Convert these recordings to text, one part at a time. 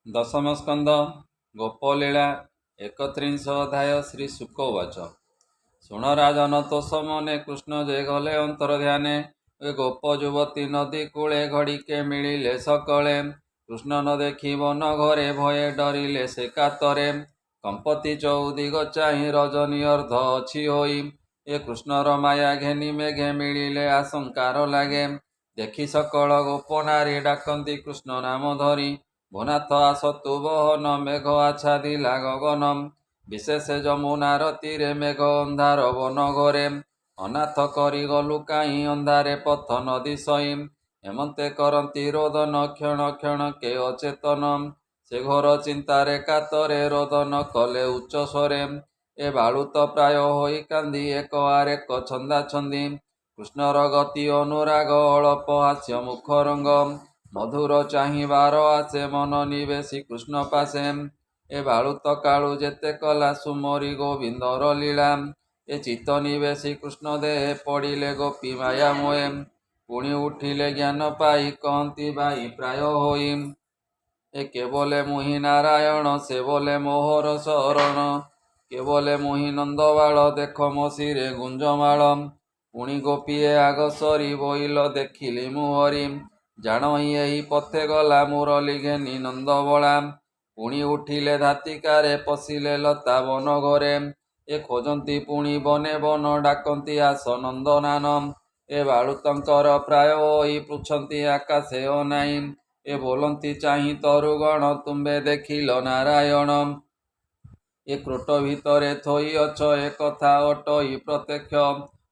ଦଶମ ସ୍କନ୍ଦ ଗୋପଲୀଳା 31 ଅଧ୍ୟାୟ। ଶ୍ରୀ ଶୁକ ଉବାଚ। ଶୁଣ ରାଜନ ତୋଷ ମନେ କୃଷ୍ଣ ଯେ ଗଲେ ଅନ୍ତର୍ଧ୍ୟାନେ, ଏ ଗୋପ ଯୁବତୀ ନଦୀ କୂଳେ ଘଡ଼ିକେ ମିଳିଲେ ସକଳେ। କୃଷ୍ଣ ନ ଦେଖି ବନ ଘରେ ଭୟେ ଡରିଲେ ସେ କାତରେ, କମ୍ପତି ଚଉଦିଗ ଚାହିଁ ରଜନୀ ଅର୍ଦ୍ଧ ଅଛି ହୋଇ। ଏ କୃଷ୍ଣର ମାୟା ଘେନି ମେଘେ ମିଳିଲେ ଆଶଙ୍କାର ଲାଗେ, ଦେଖି ସକଳ ଗୋପ ନାରୀ ଡାକନ୍ତି କୃଷ୍ଣ ନାମ ଧରି। ଭୂନାଥ ଆସ ତୁ ବହନ ମେଘ ଆଚ୍ଛାଦିଲା ଗଗନ, ବିଶେଷେ ଯମୁନାର ତୀରେ ମେଘ ଅନ୍ଧାର ବନ ଘରେ। ଅନାଥ କରି ଗଲୁ କାହିଁ ଅନ୍ଧାରେ ପଥ ନଦୀ ସଇ, ହେମନ୍ତେ କରନ୍ତି ରୋଦନ କ୍ଷଣ କ୍ଷଣ କେ ଅଚେତନ। ସେ ଘୋର ଚିନ୍ତାରେ କାତରେ ରୋଦନ କଲେ ଉଚ୍ଚ ସ୍ୱରେ, ଏ ବାଳୁତ ପ୍ରାୟ ହୋଇ କାନ୍ଦି ଏକ ଆରେକ ଛନ୍ଦା ଛନ୍ଦି। କୃଷ୍ଣର ଗତି ଅନୁରାଗ ଅଳପ ହାସ୍ୟ ମୁଖ ରଙ୍ଗ, ମଧୁର ଚାହିଁବାର ଆସେ ମନ ନିବେଶି କୃଷ୍ଣ ପାଶେ। ଏ ବାଳୁତ କାଳୁ ଯେତେ କଲା ସୁମରି ଗୋବିନ୍ଦର ଲୀଳା, ଏ ଚିତ୍ତ ନିବେଶି କୃଷ୍ଣ ଦେହେ ପଡ଼ିଲେ ଗୋପୀ ମାୟା ମୋଏ। ପୁଣି ଉଠିଲେ ଜ୍ଞାନ ପାଇ କହନ୍ତି ବାଇ ପ୍ରାୟ ହୋଇ, ଏ କେବଲେ ମୁହିଁ ନାରାୟଣ ସେ ବୋଲେ ମୋହର ଶରଣ। କେବଲେ ମୁହିଁ ନନ୍ଦବାଳ ଦେଖ ମୋ ଶିରେ ଗୁଞ୍ଜମାଳ। ପୁଣି ଗୋପୀଏ ଆଗ ସରି ବୋଇଲ ଦେଖିଲି ମୁଁ ହରି, ଜାଣହି ଏହି ପଥେ ଗଲା ମୁରଲି ଘେନି ନନ୍ଦବଳା। ପୁଣି ଉଠିଲେ ଧାତିକାରେ ପଶିଲେ ଲତା ବନ ଘରେ, ଏ ଖୋଜନ୍ତି ପୁଣି ବନେ ବନ ଡାକନ୍ତି ଆସ ନନ୍ଦନାନ। ଏ ବାଳୁତଙ୍କର ପ୍ରାୟ ହୋଇ ପୃଚ୍ଛନ୍ତି ଆକାଶେ ଅନାଇ, ଏ ବୋଲନ୍ତି ଚାହିଁ ତରୁଗଣ ତୁମ୍ଭେ ଦେଖିଲ ନାରାୟଣ। ଏ କ୍ରୋଟ ଭିତରେ ଥୋଇଅଛ ଏ କଥା ଅଟଇ ପ୍ରତ୍ୟକ୍ଷ,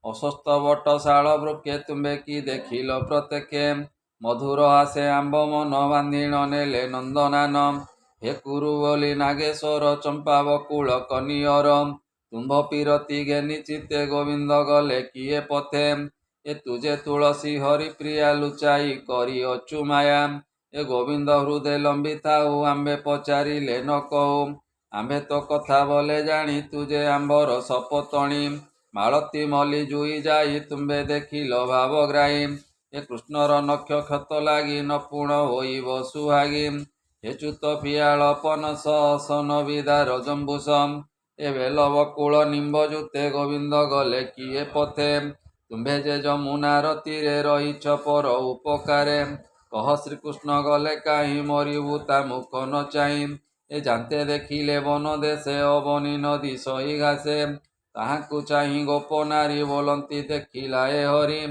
ଅଶ୍ୱସ୍ଥ ବଟ ଶାଳ ବୃକ୍ଷେ ତୁମ୍ଭେ କି ଦେଖିଲ ପ୍ରତ୍ୟକ୍ଷେ। ମଧୁର ହାସେ ଆମ୍ବ ମନ ବାନ୍ଧିଣ ନେଲେ ନନ୍ଦନାନ, ହେ କୁରୁ ବୋଲି ନାଗେଶ୍ୱର ଚମ୍ପା ବକୁଳ କନିଅର। ତୁମ୍ଭ ପୀରତି ଘେନି ଚିତ୍ତେ ଗୋବିନ୍ଦ ଗଲେ କିଏ ପଥେ, ଏ ତୁଜେ ତୁଳସୀ ହରିପ୍ରିୟା ଲୁଚାଇ କରି ଅଚୁ ମାୟା। ଏ ଗୋବିନ୍ଦ ହୃଦେ ଲମ୍ବି ଥାଉ ଆମ୍ଭେ ପଚାରିଲେ ନ କହୁ, ଆମ୍ଭେ ତୋ କଥା ବୋଲେ ଜାଣି ତୁଜେ ଆମ୍ଭର ସପତଣି। ମାଳତୀ ମଲି ଜୁଇ ଯାଇ ତୁମ୍ଭେ ଦେଖିଲ ଭାବଗ୍ରାହୀ, ଏ କୃଷ୍ଣର ନକ୍ଷ କ୍ଷତ ଲାଗି ନପୁଣ ହୋଇବ ସୁହାଗୀ। ହେ ଚ୍ୟୁତ ପିଆଳ ପନସ ଅସନ ବିଦାର ଜମ୍ବୁସମ, ଏ ବେଲ ବକୁଳ ନିମ୍ବ ଜୁତେ ଗୋବିନ୍ଦ ଗଲେ କିଏ ପଥେ। ତୁମ୍ଭେ ଯେ ଯମୁନାର ତୀରେ ରହିଛ ପର ଉପକାରେ, କହ ଶ୍ରୀକୃଷ୍ଣ ଗଲେ କାହିଁ ମରିବୁ ତା ମୁଖ ନ ଚାହିଁ। ଏ ଜାନ୍ତେ ଦେଖିଲେ ବନ ଦେଶେ ଅବନୀ ନଦୀ ସହି ଘାସେ, ତାହାକୁ ଚାହିଁ ଗୋପ ନାରୀ ବୋଲନ୍ତି ଦେଖିଲା ଏ ହରି।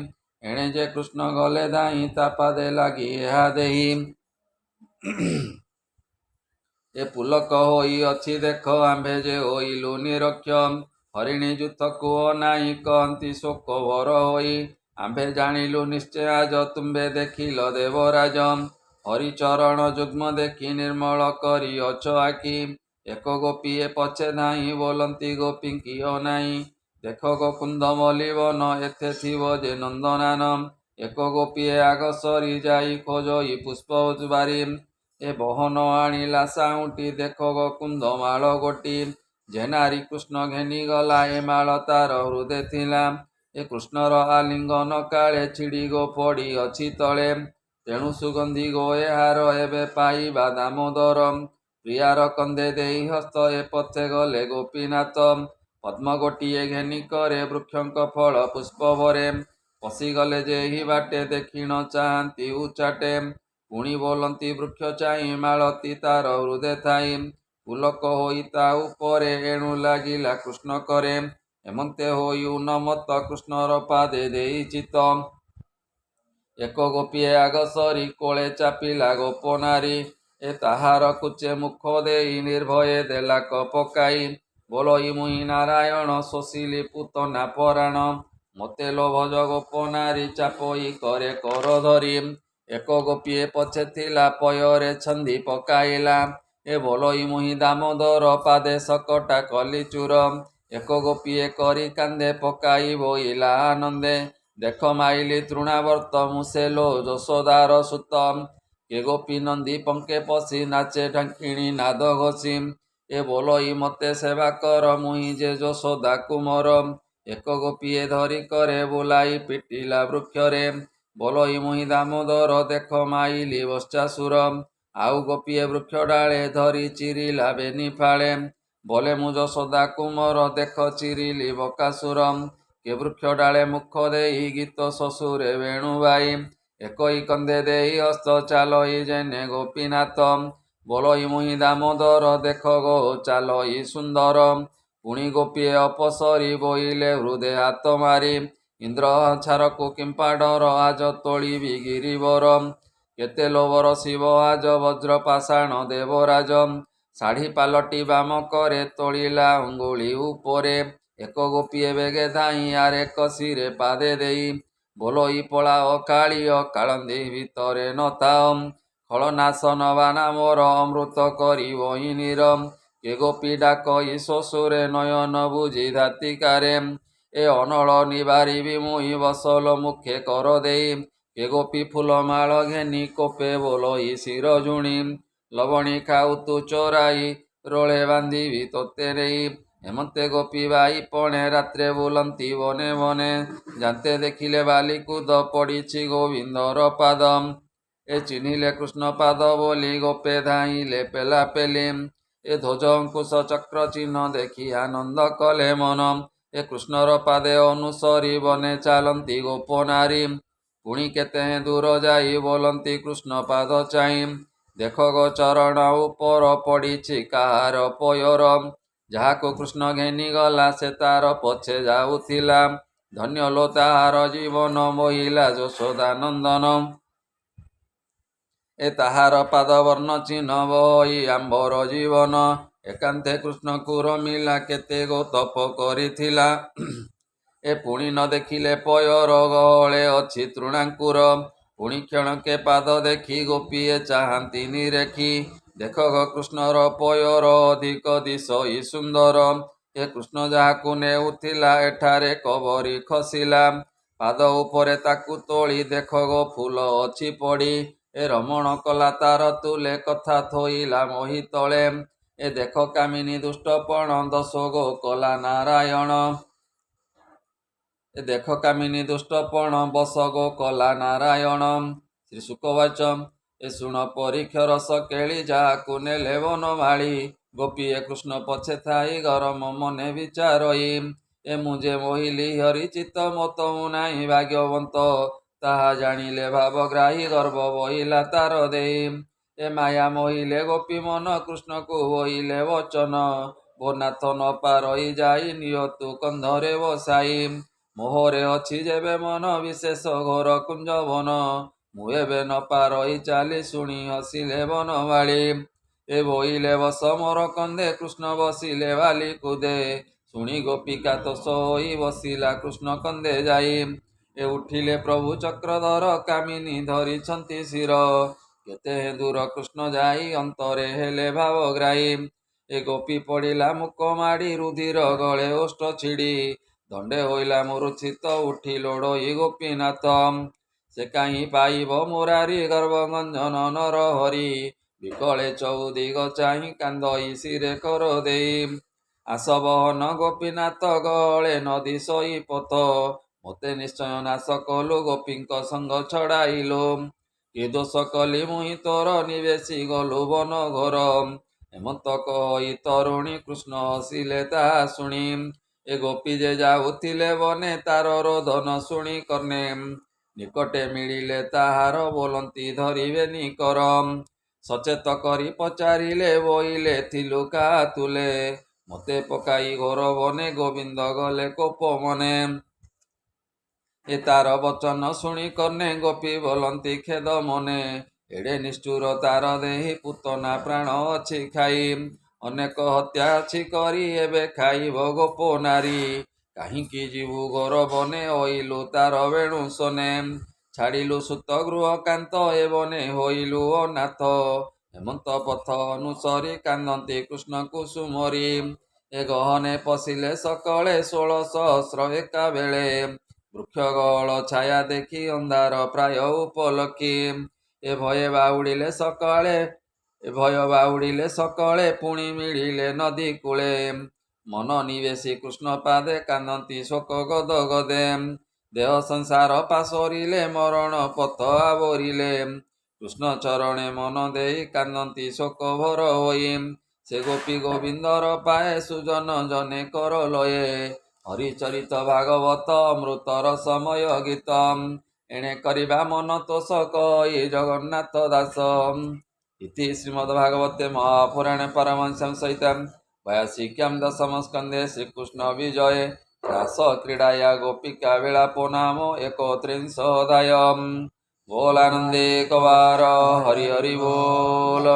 ଏଣେ ଯେ କୃଷ୍ଣ ଗଲେ ଧାଇଁ ତା ପାଦେ ଲାଗି ଏହା ଦେହି, ଏ ପୁଲକ ହୋଇ ଅଛି ଦେଖ ଆମ୍ଭେ ଯେ ହୋଇଲୁ ନିରକ୍ଷ। ହରିଣୀ ଯୁଥକୁ ଅନାଇ କହନ୍ତି ଶୋକ ଭର ହୋଇ, ଆମ୍ଭେ ଜାଣିଲୁ ନିଶ୍ଚୟ ଆଜ ତୁମ୍ଭେ ଦେଖିଲ ଦେବରାଜ। ହରିଚରଣ ଯୁଗ୍ମ ଦେଖି ନିର୍ମଳ କରି ଅଛ ଆଖି, ଏକ ଗୋପୀଏ ପଛେ ଧାଇଁ ବୋଲନ୍ତି ଗୋପୀଙ୍କି ଅନାଇ, ଦେଖ ଗୋକୁନ୍ଦ ମଲିବନ ଏଥେ ଥିବ ଯେ ନନ୍ଦନାନ। ଏକ ଗୋପୀଏ ଆଗ ସରି ଯାଇ ଖୋଜଇ ପୁଷ୍ପ ବାରି, ଏ ବହନ ଆଣିଲା ସାଉଁଟି ଦେଖ ଗୋକୁନ୍ଦ ମାଳ ଗୋଟି। ଯେ ନାରୀ କୃଷ୍ଣ ଘେନି ଗଲା ଏ ମାଳ ତାର ହୃଦେ ଥିଲା, ଏ କୃଷ୍ଣର ଆଲିଙ୍ଗନ କାଳେ ଛିଡ଼ି ଗୋ ପଡ଼ି ଅଛି ତଳେ। ତେଣୁ ସୁଗନ୍ଧି ଗୋ ଏହାର ଏବେ ପାଇବା ଦାମୋଦର, ପ୍ରିୟାର କନ୍ଧେ ଦେଇ ହସ୍ତ ଏ ପଥେ ଗଲେ ଗୋପୀନାଥ। ପଦ୍ମ ଗୋଟିଏ ଘେନି କରେ ବୃକ୍ଷଙ୍କ ଫଳ ପୁଷ୍ପ ଭରେ, ପଶିଗଲେ ଯେ ଏହି ବାଟେ ଦେଖିଣ ଚାହାନ୍ତି ଉଚାଟେ। ପୁଣି ବୋଲନ୍ତି ବୃକ୍ଷ ଚାହିଁ ମାଳତୀ ତାର ହୃଦେ ଥାଇ, ପୁଲକ ହୋଇ ତା ଉପରେ ଏଣୁ ଲାଗିଲା କୃଷ୍ଣ କରେ। ହେମନ୍ତେ ହୋଇ ଉନ୍ମତ୍ତ କୃଷ୍ଣର ପାଦେ ଦେଇ ଚିତ, ଏକ ଗୋପୀଏ ଆଗ ସରି କୋଳେ ଚାପିଲା ଗୋପ ନାରୀ। ଏ ତାହାର କୁଚେ ମୁଖ ଦେଇ ନିର୍ଭୟେ ଦେଲାକ ପକାଇ, ବୋଲଇ ମୁହିଁ ନାରାୟଣ ଶୋଷିଲି ପୂତନା ପରାଣ। ମୋତେ ଲୋଭଜ ଗୋପ ନାରୀ ଚାପଇ କରେ କର ଧରି, ଏକ ଗୋପୀଏ ପଛେ ଥିଲା ପୟରେ ଛନ୍ଦି ପକାଇଲା, ଏ ବୋଲଇ ମୁହିଁ ଦାମୋଦର ପାଦେ ସକଟା କଲି ଚୂର। ଏକ ଗୋପୀଏ କରି କାନ୍ଦେ ପକାଇ ବୋଇଲା ଆନନ୍ଦେ, ଦେଖ ମାଇଲି ତୃଣାବର୍ତ୍ତ ମୁଁ ସେ ଲୋ ଯଶୋଦାର ସୁତ। କେ ଗୋପୀ ନନ୍ଦୀ ପଙ୍କେ ପଶି ନାଚେ ଢାଙ୍କିଣୀ ନାଦ ଘୋଷି, ଏ ବୋଲଇ ମତେ ସେବା କର ମୁହିଁ ଯେ ଯଶୋଦା କୁମର। ଏକ ଗୋପୀଏ ଧରି କରେ ବୁଲାଇ ପିଟିଲା ବୃକ୍ଷରେ, ବୋଲଇ ମୁହିଁ ଦାମୋଦର ଦେଖ ମାଇଲି ବଶ୍ଚାସୁର। ଆଉ ଗୋପିଏ ବୃକ୍ଷ ଡାଳେ ଧରି ଚିରିଲା ବେନି ଫାଳେ। ବୋଲେ ମୁଁ ଯଶୋଦା କୁମର ଦେଖ ଚିରିଲି ବକାସୁର। କେ ବୃକ୍ଷ ଡାଳେ ମୁଖ ଦେଇ ଗୀତ ଶ୍ୱଶୁରେ ବେଣୁବାଇ। ଏକଇ କନ୍ଦେ ଦେଇ ହସ୍ତ ଚାଲଇ ଯେନେ ଗୋପୀନାଥ। ବୋଲଇ ମୁହିଁ ଦାମୋଦର ଦେଖ ଗୋ ଚାଲଇ ସୁନ୍ଦର। ପୁଣି ଗୋପୀଏ ଅପସରି ବୋଇଲେ ହୃଦେ ହାତ ମାରି। ଇନ୍ଦ୍ର ଛାରକୁ କିମ୍ପା ଡର ଆଜ ତୋଳିବି ଗିରିବର। କେତେ ଲୋଭର ଶିବ ଆଜ ବଜ୍ର ପାଷାଣ ଦେବରାଜ। ଶାଢ଼ୀ ପାଲଟି ବାମ କରେ ତୋଳିଲା ଅଙ୍ଗୁଳି ଉପରେ। ଏକ ଗୋପୀଏ ବେଗେ ଧାଇଁ ଆରେ କସିରେ ପାଦେ ଦେଇ। ବୋଲଇ ପଳାଅ କାଳିଅ କାଳନ୍ଦୀ ଭିତରେ ନଥାଅ। ଖଳନାଶନ ବାନା ମୋର ଅମୃତ କରିବହି ନୀର। କେ ଗୋପୀ ଡାକଇ ଶ୍ୱଶୁରେ ନୟନ ବୁଝି ଧାତିକାରେ। ଏ ଅନଳ ନିବାରିବି ମୁହିଁ ବସଲ ମୁଖେ କର ଦେଇ। କେ ଗୋପୀ ଫୁଲମାଳ ଘେନି କୋପେ ବୋଲଇ ଶିର ଝୁଣି। ଲବଣୀ ଖାଉ ତୁ ଚୋରାଇ ରୋଳେ ବାନ୍ଧିବି ତୋତେ ନେଇ। ହେମନ୍ତେ ଗୋପୀ ବାଇ ପଣେ ରାତ୍ରେ ବୁଲନ୍ତି ବନେ ବନେ। ଜାନ୍ତେ ଦେଖିଲେ ବାଲିକୁଦ ପଡ଼ିଛି ଗୋବିନ୍ଦର ପାଦ। ଏ ଚିହ୍ନିଲେ କୃଷ୍ଣ ପାଦ ବୋଲି ଗୋପେ ଧାଇଁଲେ ପେଲା ପେଲି। ଏ ଧ୍ୱଜ ଅଙ୍କୁଶ ଚକ୍ର ଚିହ୍ନ ଦେଖି ଆନନ୍ଦ କଲେ ମନ। ଏ କୃଷ୍ଣର ପାଦେ ଅନୁସରି ବନେ ଚାଲନ୍ତି ଗୋପ ନାରୀ। ପୁଣି କେତେ ଦୂର ଯାଇ ବୋଲନ୍ତି କୃଷ୍ଣ ପାଦ ଚାହିଁ। ଦେଖ ଗୋ ଚରଣ ଉପର ପଡ଼ିଛି କାହାର ପୟର। ଯାହାକୁ କୃଷ୍ଣ ଘେନିଗଲା ସେ ତାର ପଛେ ଯାଉଥିଲା। ଧନ୍ୟ ଲୋ ତାହାର ଜୀବନ ମୋହିଲା ଯଶୋଦା ନନ୍ଦନ। ଏ ତାହାର ପାଦ ବର୍ଣ୍ଣ ଚିହ୍ନ ବହି ଆମ୍ବର ଜୀବନ। ଏକାନ୍ତେ କୃଷ୍ଣକୁ ରମିଲା କେତେ ଗୋ ତପ କରିଥିଲା। ଏ ପୁଣି ନ ଦେଖିଲେ ପୟର ଗହଳେ ଅଛି ତୃଣାଙ୍କୁର। ପୁଣି କ୍ଷଣକେ ପାଦ ଦେଖି ଗୋପୀଏ ଚାହାନ୍ତି ନିରେଖି। ଦେଖ ଗୋ କୃଷ୍ଣର ପୟର ଅଧିକ ଦିଶଇ ସୁନ୍ଦର। ଏ କୃଷ୍ଣ ଯାହାକୁ ନେଉଥିଲା ଏଠାରେ କବରୀ ଖସିଲା। ପାଦ ଉପରେ ତାକୁ ତୋଳି ଦେଖ ଗୋ ଫୁଲ ଅଛି ପଡ଼ି। ଏ ରମଣ କଲା ତାର ତୁଲେ କଥା ଥୋଇଲା ମୋହି ତଳେ। ଏ ଦେଖ କାମିନୀ ଦୁଷ୍ଟପଣ ଦୋଷ ଗୋ କଲା ନାରାୟଣ। ଏ ଦେଖ କାମିନୀ ଦୁଷ୍ଟପଣ ବଶ ଗୋ କଲା ନାରାୟଣ। ଶ୍ରୀ ଶୁକବାଚ ଏ ଶୁଣ ପରୀକ୍ଷ ରସ କେଳି ଯାହାକୁ ନେଲେ ବନମାଳି। ଗୋପୀଏ କୃଷ୍ଣ ପଛେ ଥାଇ ଗରମ ମନେ ବିଚାରଇ। ଏ ମୁଁ ଯେ ମୋହିଲି ହରି ଚିତ୍ତ ମୋତ ମୁଁ ନାହିଁ ଭାଗ୍ୟବନ୍ତ। ତାହା ଜାଣିଲେ ଭାବଗ୍ରାହୀ ଗର୍ବ ବହିଲା ତାର ଦେଇ। ଏ ମାୟା ମୋହିଲେ ଗୋପୀ ମନ କୃଷ୍ଣକୁ ବୋଇଲେ ବଚନ। ମୋ ନାଥ ନ ପାରଇ ଯାଇ ନିୟତୁ କନ୍ଧରେ ବସାଇ। ମୋହରେ ଅଛି ଯେବେ ମନ ବିଶେଷ ଘୋର କୁଞ୍ଜବନ। ମୁଁ ଏବେ ନ ପାରଇ ଚାଲି ଶୁଣି ହସିଲେ ବନମାଳି। ଏ ବୋଇଲେ ବସ ମୋର କନ୍ଦେ କୃଷ୍ଣ ବସିଲେ ବାଲି କୁଦେ। ଶୁଣି ଗୋପିକା ତୋଷ ହୋଇ ବସିଲା କୃଷ୍ଣ କନ୍ଦେ ଯାଇ। ଏ ଉଠିଲେ ପ୍ରଭୁ ଚକ୍ରଧର କାମିନୀ ଧରିଛନ୍ତି ଶିର। କେତେ ଦୂର କୃଷ୍ଣ ଯାଇ ଅନ୍ତରେ ହେଲେ ଭାବଗ୍ରାହୀ। ଏ ଗୋପୀ ପଡ଼ିଲା ମୁକ ମାଡ଼ି ରୁଧିର ଗଳେ ଓଷ୍ଠ ଛିଡ଼ି। ଦଣ୍ଡେ ହୋଇଲା ମୂର୍ଚ୍ଛିତ ଉଠି ଲୋଡ଼ଇ ଗୋପୀନାଥ। ସେ କାହିଁ ପାଇବ ମୁରାରି ଗର୍ଭଗଞ୍ଜନ ନର ହରି। ବିକଳେ ଚଉଦିଗ ଚାହିଁ କାନ୍ଦଇ ଶିରେ କର ଦେଇ। ଆସବହନ ଗୋପୀନାଥ ଗଳେ ନଦୀ ସଇ ପଥ। ମୋତେ ନିଶ୍ଚୟ ନାଶ କଲୁ ଗୋପୀଙ୍କ ସଙ୍ଗ ଛଡ଼ାଇଲୁ। କି ଦୋଷ କଲି ମୁହିଁ ତୋର ନିବେଶି ଗଲୁ ବନ ଘୋର। ହେମନ୍ତ କହି ତରୁଣୀ କୃଷ୍ଣ ହସିଲେ ତାହା ଶୁଣି। ଏ ଗୋପୀ ଯେ ଯାଉଥିଲେ ବନେ ତାର ରୋଦନ ଶୁଣି କର୍ଣ୍ଣେ। ନିକଟେ ମିଳିଲେ ତାହାର ବୋଲନ୍ତି ଧରିବେନି କର। ସଚେତ କରି ପଚାରିଲେ ବୋଇଲେ ଥିଲୁ କାହା ତୁଲେ। ମୋତେ ପକାଇ ଘୋର ବନେ ଗୋବିନ୍ଦ ଗଲେ କୋପ ମନେ। ଏ ତାର ବଚନ ଶୁଣି କର୍ଣ୍ଣେ ଗୋପୀ ବୋଲନ୍ତି ଖେଦ ମନେ। ଏଡ଼େ ନିଷ୍ଠୁର ତାର ଦେହି ପୁତନା ପ୍ରାଣ ଅଛି ଖାଇ। ଅନେକ ହତ୍ୟା ଅଛି କରି ଏବେ ଖାଇବ ଗୋପ ନାରୀ। କାହିଁକି ଯିବୁ ଘୋର ବନେ ହୋଇଲୁ ତାର ବେଣୁ ସନେ। ଛାଡ଼ିଲୁ ସୁତ ଗୃହ କାନ୍ତ ଏ ବନେ ହୋଇଲୁ ଅନାଥ। ହେମନ୍ତ ପଥ ଅନୁସରି କାନ୍ଦନ୍ତି କୃଷ୍ଣକୁ ସୁମରି। ଏ ଗହନେ ପଶିଲେ ସକଳେ 16 ସହସ୍ର ଏକାବେଳେ। ବୃକ୍ଷ ଗହଳ ଛାୟା ଦେଖି ଅନ୍ଧାର ପ୍ରାୟ ଉପଲକ୍ଷୀ। ଏ ଭୟ ବାଉଡ଼ିଲେ ସକାଳେ ପୁଣି ମିଳିଲେ ନଦୀ କୂଳେ। ମନ ନିବେଶି କୃଷ୍ଣ ପାଦେ କାନ୍ଦନ୍ତି ଶୋକ ଗଦ ଗଦେ। ଦେହ ସଂସାର ପାଶୋରିଲେ ମରଣ ପଥ ଆବୋରିଲେ। କୃଷ୍ଣ ଚରଣେ ମନ ଦେଇ କାନ୍ଦନ୍ତି ଶୋକ ଭର ହୋଇ। ସେ ଗୋପୀ ଗୋବିନ୍ଦର ପାଏ ସୁଜନ ଜନେ କର ଲୟେ। ହରିଚରିତ ଭାଗବତ ଅମୃତର ସମୟ ଗୀତ। ଏଣେ କରିବା ମନ ତୋଷକ ଏ ଜଗନ୍ନାଥ ଦାସ। ଇତି ଶ୍ରୀମଦ୍ଭାଗବତେ ମହାପୁରାଣେ ପାରମହଂସ୍ୟାଂ ସହିତାଂ ବୟାସିକ୍ୟାं ଦଶମ ସ୍କନ୍ଧେ ଶ୍ରୀକୃଷ୍ଣ ବିଜये ରାସ କ୍ରୀଡ଼ାୟା ଗୋପିକା ବିଳାପो ନାମ 31 ଅଧ୍ୟାୟ। बोल आनंदे कवार हरि हरि बोल।